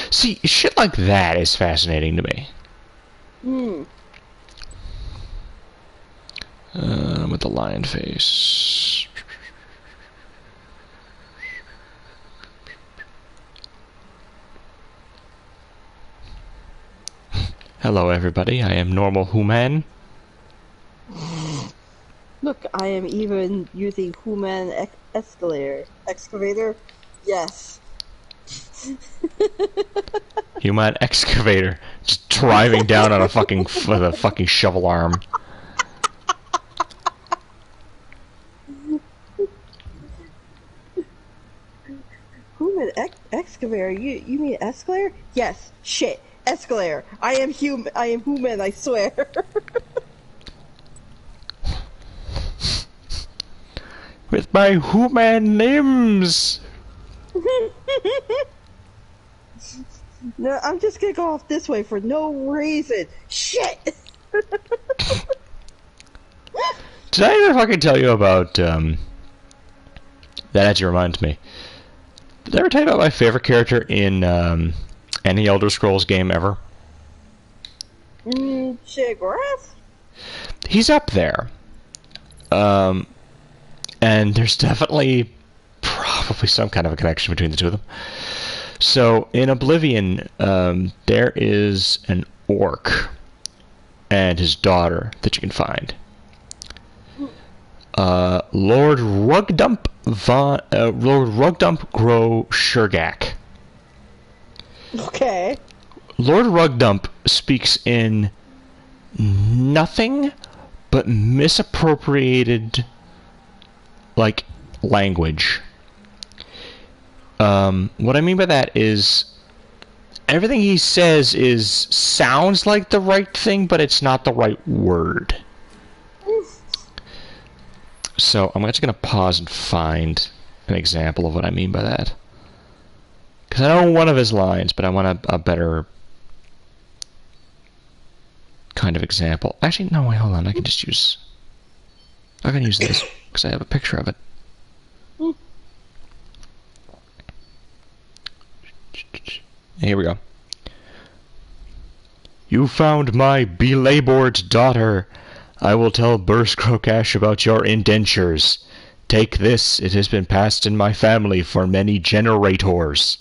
[SPEAKER 1] See, shit like that is fascinating to me.
[SPEAKER 2] Hmm.
[SPEAKER 1] With the lion face. Hello, everybody. I am Normal Human.
[SPEAKER 2] Look, I am even using human excavator. Yes.
[SPEAKER 1] Human excavator, just driving down on a fucking with a fucking shovel arm.
[SPEAKER 2] Human excavator? You mean escalator? Yes. Shit. Escalator. I am human. I swear.
[SPEAKER 1] With my human limbs.
[SPEAKER 2] No, I'm just gonna go off this way for no reason. Shit.
[SPEAKER 1] Did I ever fucking tell you about that? Actually reminds me. Did I ever tell you about my favorite character in any Elder Scrolls game ever?
[SPEAKER 2] Shigrath?
[SPEAKER 1] He's up there. And there's definitely probably some kind of a connection between the two of them. So in Oblivion, there is an orc and his daughter that you can find. Lord Rugdump Grow Shurgak.
[SPEAKER 2] Okay.
[SPEAKER 1] Lord Rugdump speaks in nothing but misappropriated like language. What I mean by that is everything he says sounds like the right thing, but it's not the right word. So I'm just gonna pause and find an example of what I mean by that. Because I know one of his lines, but I want a better kind of example. Actually, no, wait, hold on. I can use this because I have a picture of it. Here we go. You found my belabored daughter. I will tell Burst Crocash about your indentures. Take this, it has been passed in my family for many generators.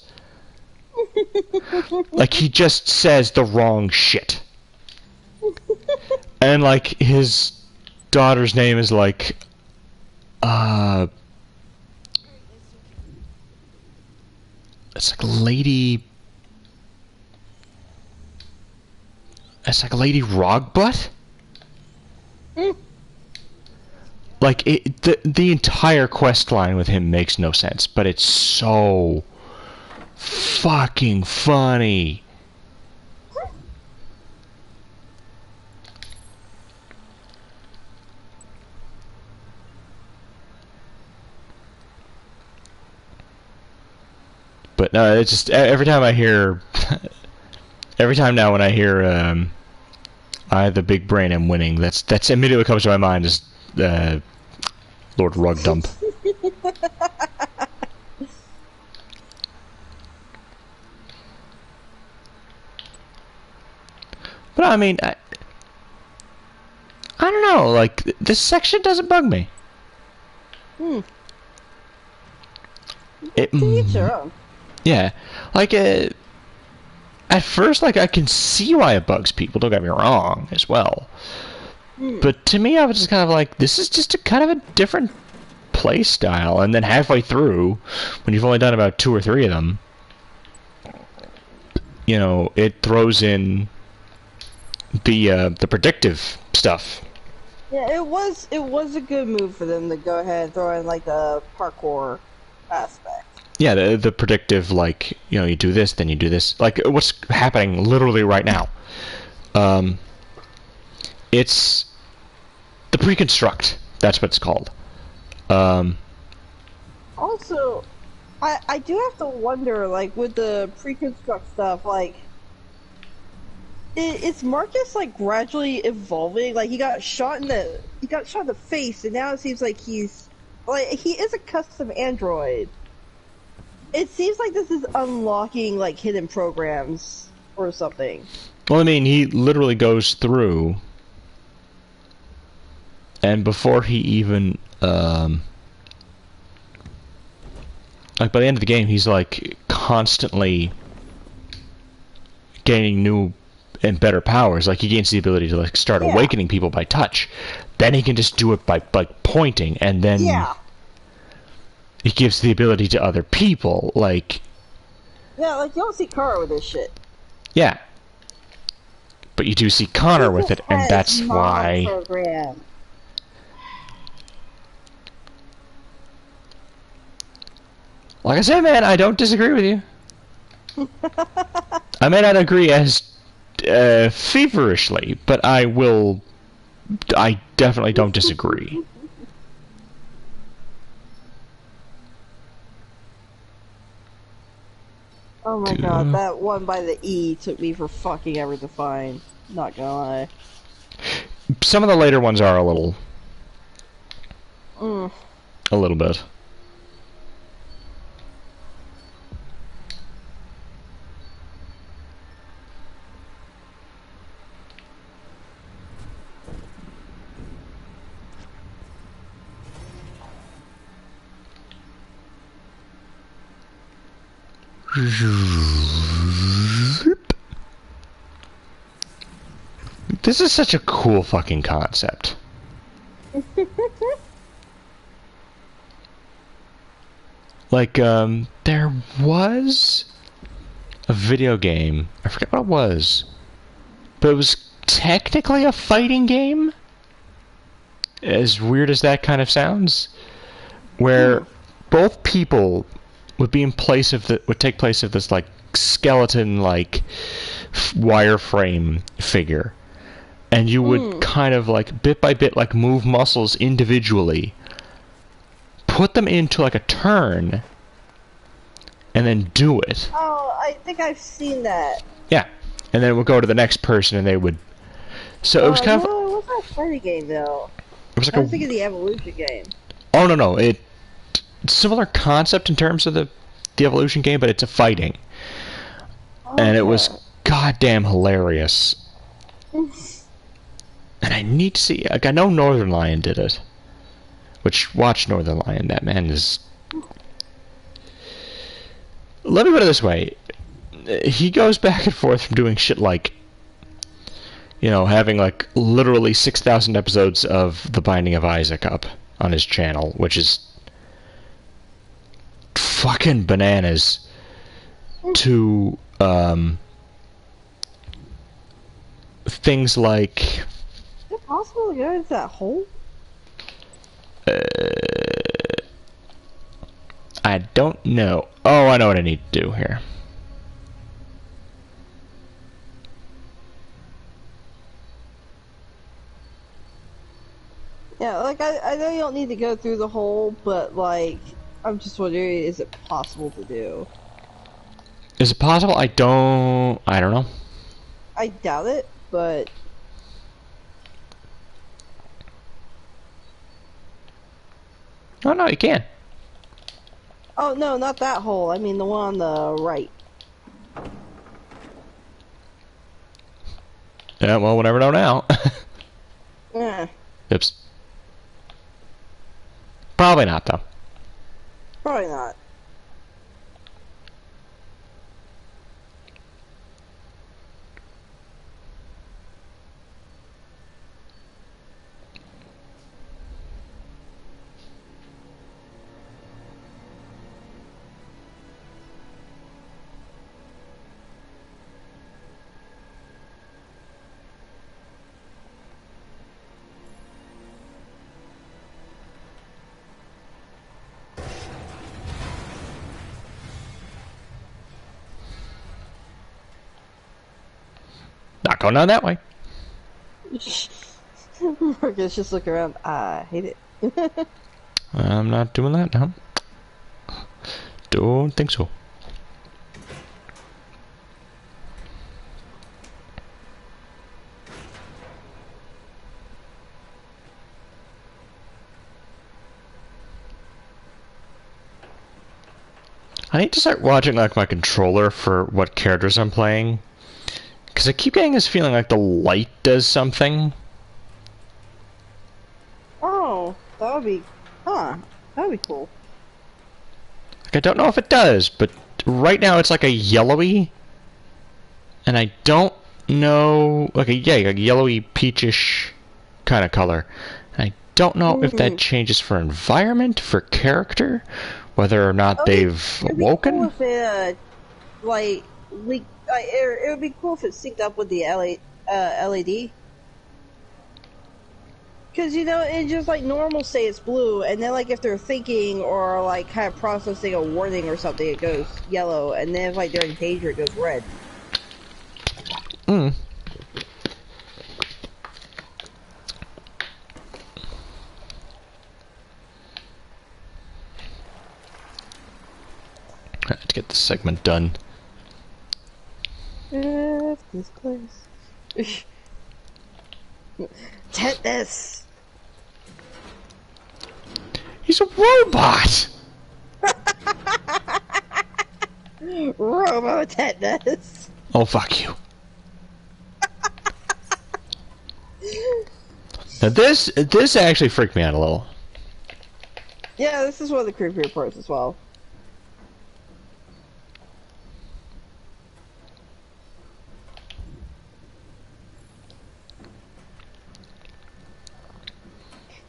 [SPEAKER 1] Like, he just says the wrong shit. And like his daughter's name is like it's like Lady Rogbutt. Like the entire quest line with him makes no sense, but it's so fucking funny. But no, it's just every time I hear, every time now when I hear, I have the big brain, I'm winning. That's immediately what comes to my mind is Lord Rugdump. But I mean, I don't know. Like this section doesn't bug me. Yeah, like at first, like I can see why it bugs people. Don't get me wrong, as well. But to me, I was just kind of like, this is just a kind of a different play style. And then halfway through, when you've only done about 2 or 3 of them, you know, it throws in the predictive stuff.
[SPEAKER 2] Yeah, it was a good move for them to go ahead and throw in like the parkour aspect.
[SPEAKER 1] Yeah, the predictive, like, you know, you do this, then you do this. Like, what's happening literally right now. It's the pre-construct. That's what it's called.
[SPEAKER 2] Also, I do have to wonder, like, with the pre-construct stuff, like, is Marcus, like, gradually evolving? Like, he got shot in the face, and now it seems like he is a custom android. It seems like this is unlocking, like, hidden programs or something.
[SPEAKER 1] Well, I mean, he literally goes through, and before he even, like, by the end of the game, he's, like, constantly gaining new and better powers. Like, he gains the ability to, like, start awakening people by touch. Then he can just do it by pointing, and then...
[SPEAKER 2] Yeah.
[SPEAKER 1] It gives the ability to other people, like...
[SPEAKER 2] Yeah, like, you don't see Kara with this shit.
[SPEAKER 1] Yeah. But you do see Connor with it, and that's why...
[SPEAKER 2] Program.
[SPEAKER 1] Like I said, man, I don't disagree with you. I may not agree as feverishly, but I definitely don't disagree.
[SPEAKER 2] Oh my god, that one by the E took me for fucking ever to find. Not gonna lie.
[SPEAKER 1] Some of the later ones are a little... A little bit. This is such a cool fucking concept. Like, there was a video game. I forget what it was. But it was technically a fighting game. As weird as that kind of sounds. Where both people would be in place of would take place of this, like, skeleton, like, wireframe figure. And you would kind of, like, bit by bit, like, move muscles individually. Put them into, like, a turn. And then do it.
[SPEAKER 2] Oh, I think I've seen that.
[SPEAKER 1] Yeah. And then it would go to the next person and they would... So it was kind of...
[SPEAKER 2] No, it wasn't a fighting game, though.
[SPEAKER 1] It was like
[SPEAKER 2] I was thinking the Evolution game.
[SPEAKER 1] Oh, no. Similar concept in terms of the Evolution game, but it's a fighting. Okay. And it was goddamn hilarious. And I need to see... Like, I know Northern Lion did it. Which, watch Northern Lion. That man is... Let me put it this way. He goes back and forth from doing shit like... you know, having like literally 6,000 episodes of The Binding of Isaac up on his channel, which is fucking bananas, to things like
[SPEAKER 2] Is it possible to go into that hole?
[SPEAKER 1] I don't know. Oh, I know what I need to do here.
[SPEAKER 2] Yeah, like I know you don't need to go through the hole, but like I'm just wondering, is it possible to do?
[SPEAKER 1] Is it possible? I don't know.
[SPEAKER 2] I doubt it, but
[SPEAKER 1] Oh no, you can.
[SPEAKER 2] oh no, not that hole. I mean the one on the right.
[SPEAKER 1] Yeah, well, we'll never know now.
[SPEAKER 2] Eh,
[SPEAKER 1] Oops. Probably not, though.
[SPEAKER 2] probably not.
[SPEAKER 1] Not going down that way.
[SPEAKER 2] Marcus just look around. I hate it.
[SPEAKER 1] I'm not doing that now. Don't think so. I need to start watching like my controller for what characters I'm playing, because I keep getting this feeling like the light does something.
[SPEAKER 2] Oh, that would be, huh? That would be cool.
[SPEAKER 1] Like, I don't know if it does, but right now it's like a yellowy, and I don't know, like a yellowy peachish kind of color. I don't know if that changes for environment, for character, whether or not they've awoken.
[SPEAKER 2] It'd be cool if it, like, leak. It would be cool if it synced up with the LED. Because, you know, it's just like normal say it's blue, and then, like, if they're thinking or, like, kind of processing a warning or something, it goes yellow, and then if, like, they're in danger, it goes red.
[SPEAKER 1] Mm. Let's get this segment done.
[SPEAKER 2] If this place. Tetanus!
[SPEAKER 1] He's a robot!
[SPEAKER 2] Robo-tetanus!
[SPEAKER 1] Oh, fuck you. Now this actually freaked me out a little.
[SPEAKER 2] Yeah, this is one of the creepier parts as well.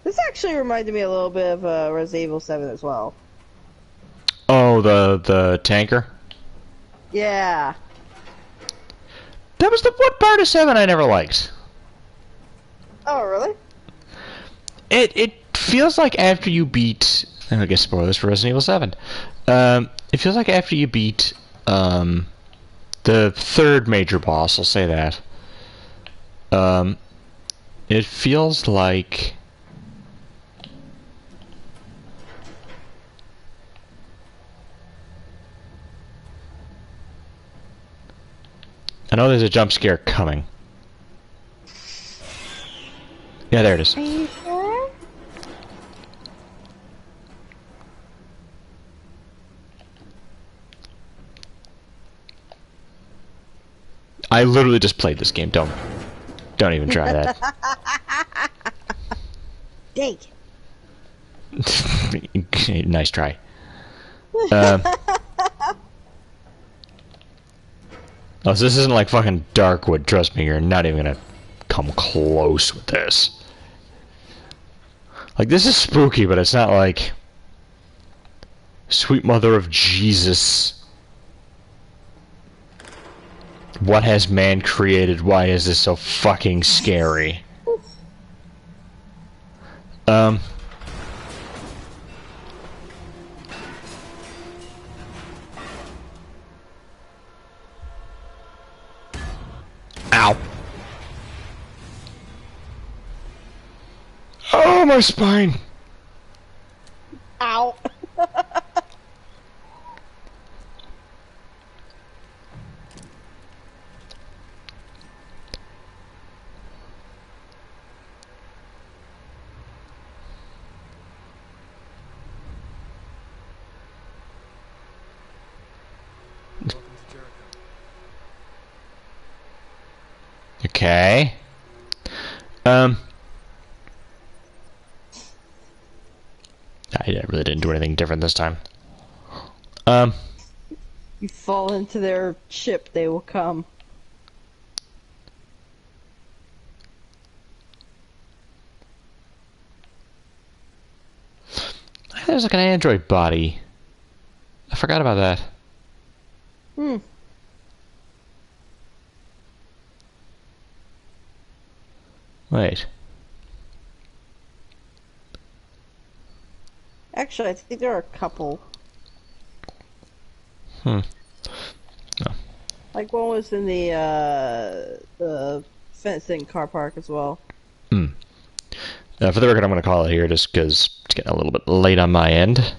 [SPEAKER 2] This actually reminded me a little bit of Resident Evil 7 as well.
[SPEAKER 1] Oh, the tanker?
[SPEAKER 2] Yeah.
[SPEAKER 1] That was the one part of 7 I never liked.
[SPEAKER 2] Oh, really?
[SPEAKER 1] It feels like after you beat, I guess spoilers for Resident Evil 7. It feels like after you beat the third major boss, I'll say that. It feels like I know there's a jump scare coming. Yeah, there it is.
[SPEAKER 2] Are you sure?
[SPEAKER 1] I literally just played this game. Don't even try that.
[SPEAKER 2] Dang.
[SPEAKER 1] Nice try. Oh, so this isn't like fucking Darkwood. Trust me, you're not even gonna come close with this. Like, this is spooky, but it's not like... Sweet Mother of Jesus. What has man created? Why is this so fucking scary? Ow. Oh, my spine!
[SPEAKER 2] Ow!
[SPEAKER 7] Welcome to Jericho.
[SPEAKER 1] Okay. I really didn't do anything different this time.
[SPEAKER 2] You fall into their ship, they will come.
[SPEAKER 1] There's like an android body. I forgot about that.
[SPEAKER 2] Hmm.
[SPEAKER 1] Wait.
[SPEAKER 2] Actually, I think there are a couple.
[SPEAKER 1] Hmm. Oh.
[SPEAKER 2] Like one was in the fencing car park as well.
[SPEAKER 1] Hmm. For the record, I'm going to call it here just because it's getting a little bit late on my end.